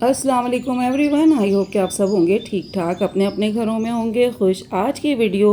अस्सलाम वालेकुम everyone. I hope कि आप सब होंगे ठीक ठाक, अपने अपने घरों में होंगे खुश। आज की वीडियो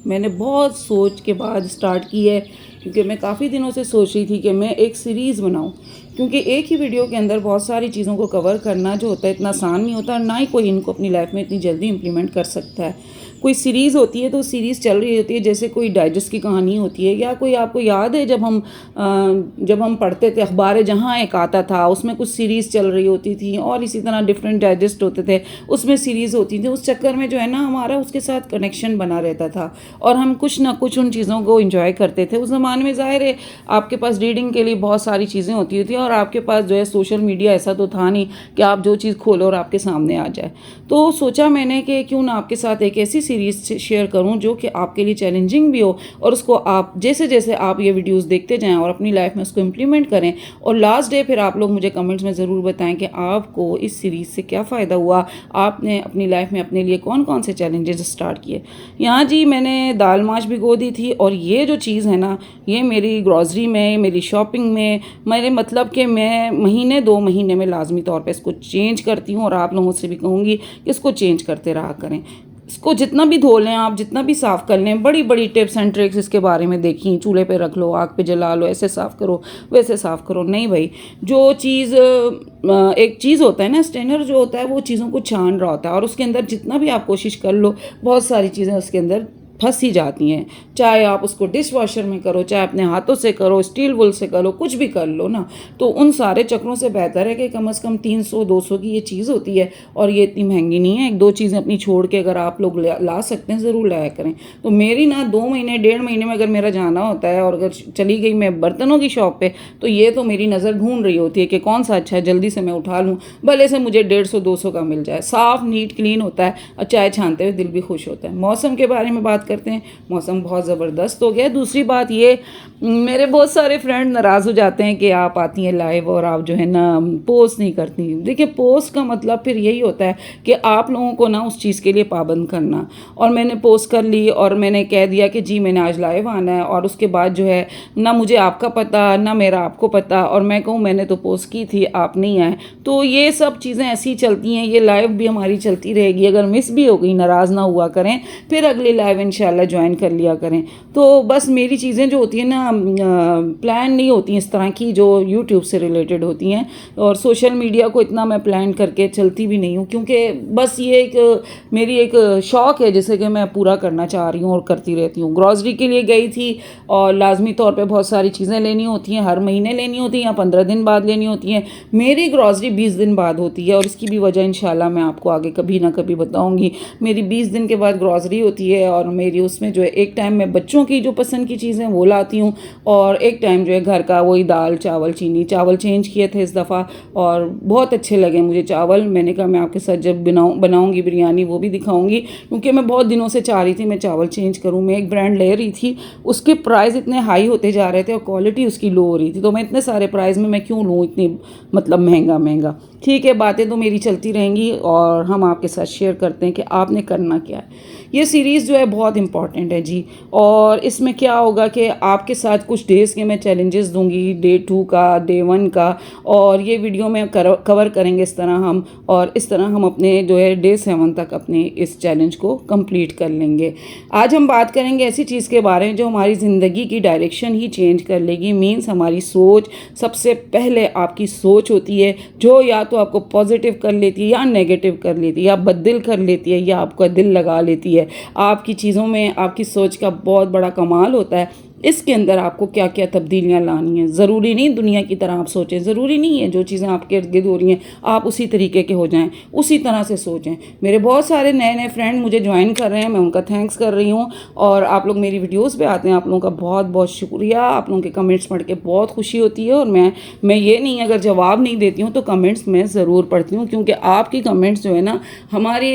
मैंने बहुत सोच के बाद स्टार्ट की है, क्योंकि मैं काफ़ी दिनों से सोच रही थी कि मैं एक सीरीज़ बनाऊं, क्योंकि एक ही वीडियो के अंदर बहुत सारी चीज़ों को कवर करना जो होता है इतना आसान नहीं होता, और ना ही कोई इनको अपनी लाइफ में इतनी जल्दी इम्प्लीमेंट कर सकता है। कोई सीरीज़ होती है तो सीरीज़ चल रही होती है, जैसे कोई डाइजेस्ट की कहानी होती है, या कोई आपको याद है जब हम पढ़ते थे अखबार जहाँ एक आता था, उसमें कुछ सीरीज़ चल रही होती थी, और इसी तरह डिफरेंट डाइजेस्ट होते थे, उसमें सीरीज़ होती थी। उस चक्कर में जो है ना हमारा उसके साथ कनेक्शन बना रहता था, और हम कुछ ना कुछ उन चीज़ों को इंजॉय करते थे। उस ज़माने में ज़ाहिर है आपके पास रीडिंग के लिए बहुत सारी चीज़ें होती थी, और आपके पास जो है सोशल मीडिया ऐसा तो था नहीं कि आप जो चीज़ खोलो और आपके सामने आ जाए। तो सोचा मैंने कि क्यों ना आपके साथ एक ऐसी सीरीज़ शेयर करूं जो कि आपके लिए चैलेंजिंग भी हो, और उसको आप जैसे जैसे आप ये वीडियोस देखते जाएं और अपनी लाइफ में उसको इम्प्लीमेंट करें, और लास्ट डे फिर आप लोग मुझे कमेंट्स में ज़रूर बताएं कि आपको इस सीरीज़ से क्या फ़ायदा हुआ, आपने अपनी लाइफ में अपने लिए कौन कौन से चैलेंजेस स्टार्ट किए। यहाँ जी मैंने दाल माश भिगो दी थी, और ये जो चीज़ है ना ये मेरी ग्रॉसरी में, मेरी शॉपिंग में, मेरे मतलब कि मैं महीने 2 महीने में लाजमी तौर पर इसको चेंज करती हूँ, और आप लोगों से भी कहूँगी कि इसको चेंज करते रहा करें। इसको जितना भी धो लें आप, जितना भी साफ़ कर लें, बड़ी बड़ी टिप्स एंड ट्रिक्स इसके बारे में देखी, चूल्हे पे रख लो, आग पे जला लो, ऐसे साफ़ करो, वैसे साफ़ करो। नहीं भाई, जो चीज़ एक चीज़ होता है ना, स्टेनर जो होता है वो चीज़ों को छान रहा होता है, और उसके अंदर जितना भी आप कोशिश कर लो बहुत सारी चीज़ें उसके अंदर फंस ही जाती हैं। चाहे आप उसको डिश वॉशर में करो, चाहे अपने हाथों से करो, स्टील वुल से करो, कुछ भी कर लो ना, तो उन सारे चक्रों से बेहतर है कि कम से कम 300-200 की ये चीज़ होती है, और ये इतनी महंगी नहीं है। 1-2 चीज़ें अपनी छोड़ के अगर आप लोग ला सकते हैं ज़रूर लाया करें। तो मेरी ना 2 महीने 1.5 महीने में अगर मेरा जाना होता है, और अगर चली गई मैं बर्तनों की शॉप पे, तो ये तो मेरी नज़र ढूंढ रही होती है कि कौन सा अच्छा है, जल्दी से मैं उठा लूँ, भले से मुझे 150-200 का मिल जाए। साफ़ नीट क्लीन होता है, और चाय छानते हुए दिल भी खुश होता है। मौसम के बारे में बात करते हैं। मौसम बहुत ज़बरदस्त हो गया। दूसरी बात ये, मेरे बहुत सारे फ्रेंड नाराज़ हो जाते हैं कि आप आती हैं लाइव और आप जो है ना पोस्ट नहीं करती। देखिए, पोस्ट का मतलब फिर यही होता है कि आप लोगों को ना उस चीज़ के लिए पाबंद करना। और मैंने पोस्ट कर ली और मैंने कह दिया कि जी मैंने आज लाइव आना है, और उसके बाद जो है ना मुझे आपका पता ना मेरा आपको पता, और मैं कहूँ मैंने तो पोस्ट की थी, आप नहीं आए, तो ये सब चीज़ें ऐसी चलती हैं। ये लाइव भी हमारी चलती रहेगी, अगर मिस भी हो गई नाराज़ ना हुआ करें, फिर अगली लाइव इंशाल्लाह ज्वाइन कर लिया करें। तो बस मेरी चीज़ें जो होती हैं ना प्लान नहीं होती हैं इस तरह की, जो यूट्यूब से रिलेटेड होती हैं, और सोशल मीडिया को इतना मैं प्लान करके चलती भी नहीं हूँ, क्योंकि बस ये एक मेरी एक शौक़ है जिसे कि मैं पूरा करना चाह रही हूँ और करती रहती हूँ। ग्रॉसरी के लिए गई थी, और लाजमी तौर पे बहुत सारी चीज़ें लेनी होती हैं, हर महीने लेनी होती हैं या 15 दिन बाद लेनी होती हैं। मेरी ग्रॉसरी 20 दिन बाद होती है, और इसकी भी वजह इंशाल्लाह मैं आपको आगे कभी ना कभी बताऊँगी। मेरी 20 दिन के बाद ग्रॉसरी होती है, और मेरी उसमें जो है एक टाइम मैं बच्चों की जो पसंद की चीज़ें वो लाती हूँ, और एक टाइम जो है घर का वही दाल चावल चीनी। चावल चेंज किए थे इस दफ़ा, और बहुत अच्छे लगे मुझे चावल। मैंने कहा मैं आपके साथ जब बनाऊँगी बिरयानी वो भी दिखाऊँगी, क्योंकि मैं बहुत दिनों से चाह रही थी मैं चावल चेंज करूँ। मैं एक ब्रांड ले रही थी, उसके प्राइस इतने हाई होते जा रहे थे और क्वालिटी उसकी लो हो रही थी, तो मैं इतने सारे प्राइस में मैं क्यों लूँ इतनी मतलब महंगा महंगा। ठीक है, बातें तो मेरी चलती रहेंगी, और हम आपके साथ शेयर करते हैं कि आपने करना क्या है। ये सीरीज़ जो है बहुत इंपॉर्टेंट है जी, और इसमें क्या होगा कि आपके साथ कुछ डेज़ के मैं चैलेंजेस दूंगी, डे 2 का, डे 1 का, और ये वीडियो में कवर करेंगे इस तरह हम, और इस तरह हम अपने जो है डे 7 तक अपने इस चैलेंज को कंप्लीट कर लेंगे। आज हम बात करेंगे ऐसी चीज़ के बारे में जो हमारी ज़िंदगी की डायरेक्शन ही चेंज कर लेगी। मीन्स हमारी सोच, सबसे पहले आपकी सोच होती है जो या तो आपको पॉजिटिव कर लेती है या नेगेटिव कर लेती है, या बददिल कर लेती है या आपका दिल लगा लेती है। आपकी चीज़ों में आपकी सोच का बहुत बड़ा कमाल होता है। इसके अंदर आपको क्या क्या तब्दीलियां लानी हैं। ज़रूरी नहीं दुनिया की तरह आप सोचें, ज़रूरी नहीं है जो चीज़ें आपके इर्द गिर्द हो रही हैं आप उसी तरीके के हो जाएं, उसी तरह से सोचें। मेरे बहुत सारे नए नए फ्रेंड मुझे ज्वाइन कर रहे हैं, मैं उनका थैंक्स कर रही हूँ, और आप लोग मेरी वीडियोज़ पे आते हैं, आप लोगों का बहुत बहुत शुक्रिया। आप लोगों के कमेंट्स पढ़ के बहुत खुशी होती है, और मैं ये नहीं अगर जवाब नहीं देती हूँ तो कमेंट्स मैं ज़रूर पढ़ती हूँ, क्योंकि आपकी कमेंट्स जो है ना हमारी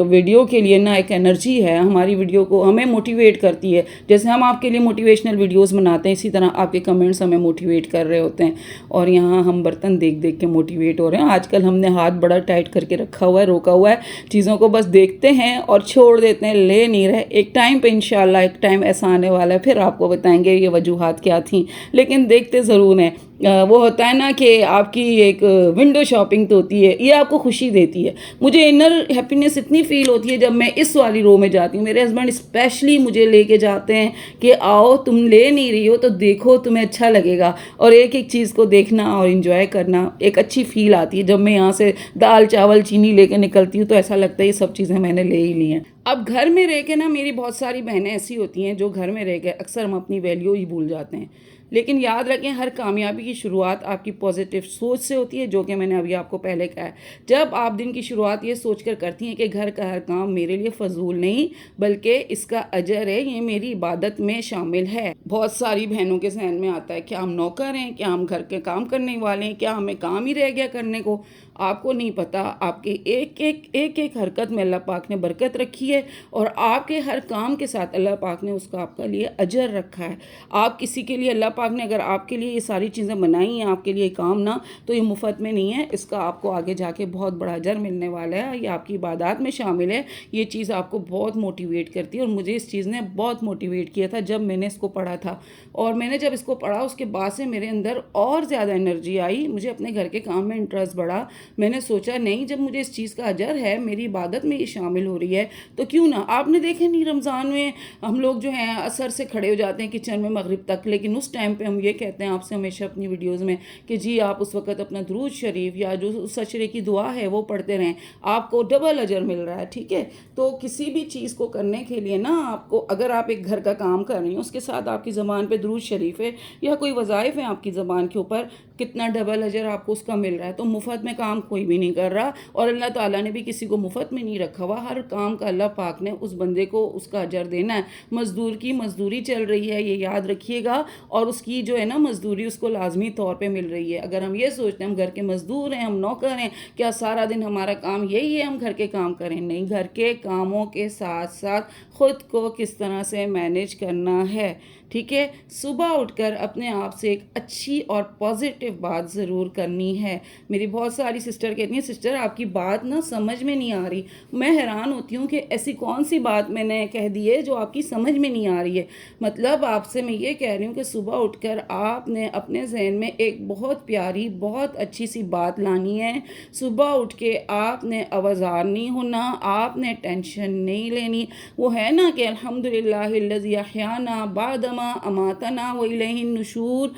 वीडियो के लिए ना एक एनर्जी है, हमारी वीडियो को हमें मोटिवेट करती है। जैसे हम आपके लिए मोटिवेशनल वीडियोस बनाते हैं, इसी तरह आपके कमेंट्स हमें मोटिवेट कर रहे होते हैं, और यहाँ हम बर्तन देख देख के मोटिवेट हो रहे हैं। आजकल हमने हाथ बड़ा टाइट करके रखा हुआ है, रोका हुआ है, चीज़ों को बस देखते हैं और छोड़ देते हैं, ले नहीं रहे। एक टाइम पे इंशाल्लाह एक टाइम ऐसा आने वाला है, फिर आपको बताएंगे ये वजूहात क्या थी, लेकिन देखते ज़रूर हैं। वो होता है ना कि आपकी एक विंडो शॉपिंग तो होती है, ये आपको खुशी देती है। मुझे इनर हैप्पीनेस इतनी फ़ील होती है जब मैं इस वाली रो में जाती हूँ। मेरे हस्बैंड स्पेशली मुझे लेके जाते हैं कि आओ, तुम ले नहीं रही हो तो देखो, तुम्हें अच्छा लगेगा। और एक एक चीज़ को देखना और इन्जॉय करना, एक अच्छी फ़ील आती है। जब मैं यहाँ से दाल चावल चीनी लेके निकलती हूँ तो ऐसा लगता है ये सब चीज़ें मैंने ले ही ली हैं। अब घर में रह के ना, मेरी बहुत सारी बहनें ऐसी होती हैं जो घर में रह के अक्सर हम अपनी वैल्यू ही भूल जाते हैं। लेकिन याद रखें, हर कामयाबी की शुरुआत आपकी पॉजिटिव सोच से होती है, जो कि मैंने अभी आपको पहले कहा है। जब आप दिन की शुरुआत ये सोचकर करती हैं कि घर का हर काम मेरे लिए फजूल नहीं बल्कि इसका अजर है, ये मेरी इबादत में शामिल है। बहुत सारी बहनों के जहन में आता है क्या हम नौकर हैं, क्या हम घर के काम करने वाले हैं, क्या हमें काम ही रह गया करने को। आपको नहीं पता, आपके एक एक हरकत में अल्लाह पाक ने बरकत रखी है और आपके हर काम के साथ अल्लाह पाक ने उसका आपका लिए अजर रखा है। आप किसी के लिए, अल्लाह पाक ने अगर आपके लिए ये सारी चीज़ें बनाई हैं, आपके लिए काम ना, तो ये मुफ्त में नहीं है, इसका आपको आगे जाके बहुत बड़ा अजर मिलने वाला है। ये आपकी इबादत में शामिल है। ये चीज़ आपको बहुत मोटिवेट करती है और मुझे इस चीज़ ने बहुत मोटिवेट किया था जब मैंने इसको पढ़ा था। और मैंने जब इसको पढ़ा उसके बाद से मेरे अंदर और ज़्यादा एनर्जी आई, मुझे अपने घर के काम में इंटरेस्ट बढ़ा। मैंने सोचा नहीं, जब मुझे इस चीज़ का अजर है, मेरी इबादत में ये शामिल हो रही है, तो क्यों ना। आपने देखे नहीं, रमज़ान में हम लोग जो हैं असर से खड़े हो जाते हैं किचन में मगरिब तक, लेकिन उस टाइम पे हम ये कहते हैं आपसे हमेशा अपनी वीडियोज़ में कि जी आप उस वक्त अपना दुरूद शरीफ या जो सचरे की दुआ है वो पढ़ते रहें, आपको डबल अजर मिल रहा है। ठीक है, तो किसी भी चीज़ को करने के लिए ना, आपको अगर आप एक घर का काम कर रही हैं, उसके साथ आपकी ज़बान पे दुरूद शरीफ है या कोई वज़ाइफ है आपकी ज़बान के ऊपर, कितना डबल अजर आपको उसका मिल रहा है। तो मुफ्त में काम कोई भी नहीं कर रहा और अल्लाह ताला ने भी किसी को मुफ्त में नहीं रखा हुआ। हर काम का अल्लाह पाक ने उस बंदे को उसका अजर देना है। मज़दूर की मज़दूरी चल रही है, ये याद रखिएगा, और उसकी जो है ना मज़दूरी उसको लाजमी तौर पे मिल रही है। अगर हम ये सोचते हैं हम घर के मज़दूर हैं, हम नौकर हैं, क्या सारा दिन हमारा काम यही है हम घर के काम करें? नहीं, घर के कामों के साथ साथ ख़ुद को किस तरह से मैनेज करना है। ठीक है, सुबह उठकर अपने आप से एक अच्छी और पॉजिटिव बात ज़रूर करनी है। मेरी बहुत सारी सिस्टर कहती हैं सिस्टर आपकी बात ना समझ में नहीं आ रही। मैं हैरान होती हूँ कि ऐसी कौन सी बात मैंने कह दी है जो आपकी समझ में नहीं आ रही है। मतलब आपसे मैं ये कह रही हूँ कि सुबह उठकर आपने अपने जहन में एक बहुत प्यारी, बहुत अच्छी सी बात लानी है। सुबह उठ के आपने आवाज़ार नहीं होना, आपने टेंशन नहीं लेनी। वो है ना कि अल्हम्दुलिल्लाहिल्लज़ी अहयाना बादमा अमातना व इलैहिन नुशूर।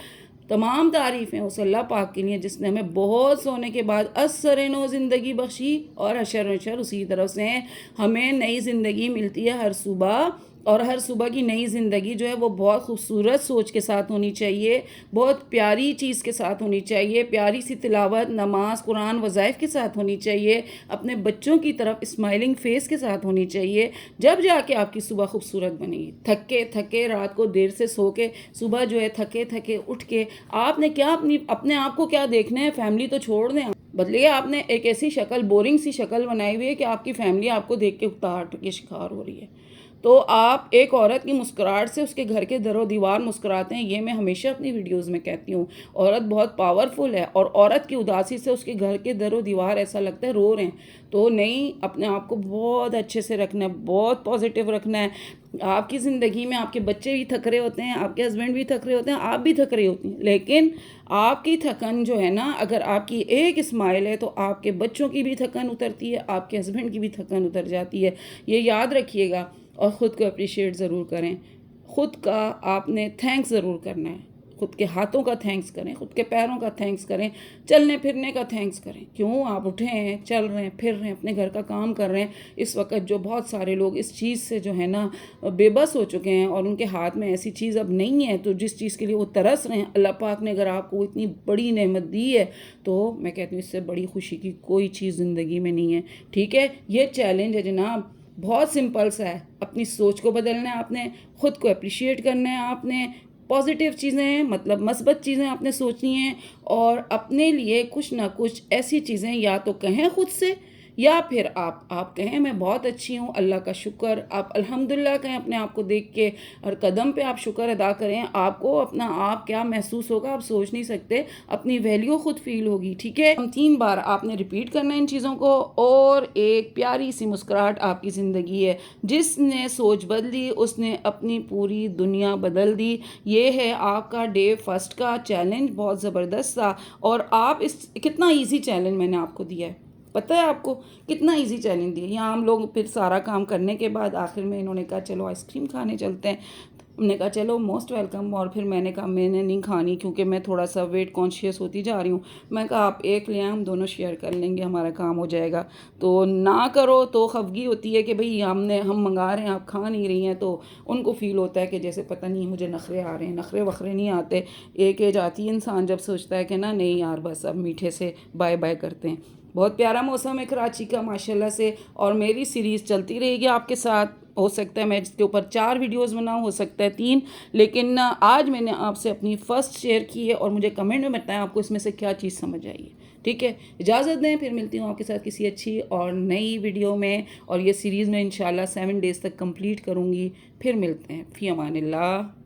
तमाम तारीफ़ें उस अल्लाह पाक के लिए जिसने हमें बहुत सोने के बाद असर नो ज़िंदगी बख्शी, और हशर नशर उसी तरफ से हमें नई ज़िंदगी मिलती है हर सुबह। और हर सुबह की नई ज़िंदगी जो है वो बहुत खूबसूरत सोच के साथ होनी चाहिए, बहुत प्यारी चीज़ के साथ होनी चाहिए, प्यारी सी तिलावत, नमाज, कुरान, वज़ाइफ के साथ होनी चाहिए, अपने बच्चों की तरफ स्माइलिंग फेस के साथ होनी चाहिए। जब जाके आपकी सुबह खूबसूरत बनेगी। थके थके रात को देर से सो के सुबह जो है थके थके उठ के आपने क्या अपने आप को क्या देखना है? फैमिली तो छोड़ दें, बदलिए आपने एक ऐसी शक्ल, बोरिंग सी शक्ल बनाई हुई है कि आपकी फैमिली आपको देख के उतार के शिकार हो रही है। तो आप एक औरत की मुस्कुराहट से उसके घर के दरो दीवार मुस्कुराते हैं। ये मैं हमेशा अपनी वीडियोस में कहती हूँ। औरत बहुत पावरफुल है और औरत की उदासी से उसके घर के दरो दीवार ऐसा लगता है रो रहे हैं। तो नहीं, अपने आप को बहुत अच्छे से रखना है, बहुत पॉजिटिव रखना है। आपकी ज़िंदगी में आपके बच्चे भी थक रहे होते हैं, आपके हस्बैंड भी थक रहे होते हैं, आप भी थक रही होती हैं, लेकिन आपकी थकन जो है ना, अगर आपकी एक स्माइल है तो आपके बच्चों की भी थकन उतरती है, आपके हस्बैंड की भी थकन उतर जाती है। ये याद रखिएगा। और ख़ुद को अप्रिशिएट ज़रूर करें। ख़ुद का आपने थैंक्स ज़रूर करना है। ख़ुद के हाथों का थैंक्स करें, ख़ुद के पैरों का थैंक्स करें, चलने फिरने का थैंक्स करें। क्यों आप उठे हैं, चल रहे हैं, फिर रहे हैं, अपने घर का काम कर रहे हैं। इस वक्त जो बहुत सारे लोग इस चीज़ से जो है ना बेबस हो चुके हैं और उनके हाथ में ऐसी चीज़ अब नहीं है, तो जिस चीज़ के लिए वो तरस रहे हैं, अल्लाह पाक ने अगर आपको इतनी बड़ी नेमत दी है तो मैं कहती हूँ इससे बड़ी खुशी की कोई चीज़ ज़िंदगी में नहीं है। ठीक है, ये चैलेंज है जनाब, बहुत सिंपल सा है। अपनी सोच को बदलना है आपने, ख़ुद को अप्रिशिएट करना है आपने, पॉजिटिव चीज़ें मतलब मस्बत चीज़ें आपने सोचनी हैं और अपने लिए कुछ ना कुछ ऐसी चीज़ें या तो कहें खुद से या फिर आप कहें मैं बहुत अच्छी हूँ, अल्लाह का शुक्र, आप अल्हम्दुलिल्लाह कहें अपने आप को देख के, और कदम पे आप शुक्र अदा करें। आपको अपना आप क्या महसूस होगा आप सोच नहीं सकते, अपनी वैल्यू खुद फील होगी। ठीक है, हम 3 बार आपने रिपीट करना है इन चीज़ों को, और एक प्यारी सी मुस्कुराहट आपकी ज़िंदगी है। जिसने सोच बदली उसने अपनी पूरी दुनिया बदल दी। ये है आपका डे फर्स्ट का चैलेंज, बहुत ज़बरदस्त था। और आप इस कितना इजी चैलेंज मैंने आपको दिया है, पता है आपको कितना इजी चैलेंज दिया। यहाँ हम लोग फिर सारा काम करने के बाद आखिर में इन्होंने कहा चलो आइसक्रीम खाने चलते हैं। हमने कहा चलो मोस्ट वेलकम, और फिर मैंने कहा मैंने नहीं खानी क्योंकि मैं थोड़ा सा वेट कॉन्शियस होती जा रही हूँ। मैं कहा आप एक ले आए, हम दोनों शेयर कर लेंगे, हमारा काम हो जाएगा। तो ना करो तो खफगी होती है कि भाई हम मंगा रहे हैं आप खा नहीं रही हैं, तो उनको फ़ील होता है कि जैसे पता नहीं मुझे नखरे आ रहे हैं। नखरे वखरे नहीं आते। एक एज आती है इंसान जब सोचता है कि ना नहीं यार बस अब मीठे से बाय बाय करते हैं। बहुत प्यारा मौसम है कराची का माशाल्लाह से, और मेरी सीरीज़ चलती रहेगी आपके साथ। हो सकता है मैं इसके ऊपर 4 वीडियोस बनाऊँ, हो सकता है 3, लेकिन आज मैंने आपसे अपनी फ़र्स्ट शेयर की है, और मुझे कमेंट में बताएं आपको इसमें से क्या चीज़ समझ आई है। ठीक है, इजाज़त दें, फिर मिलती हूँ आपके साथ किसी अच्छी और नई वीडियो में, और ये सीरीज़ में इंशाल्लाह 7 डेज़ तक कंप्लीट करूँगी। फिर मिलते हैं, फ़ी अमानिल्लाह।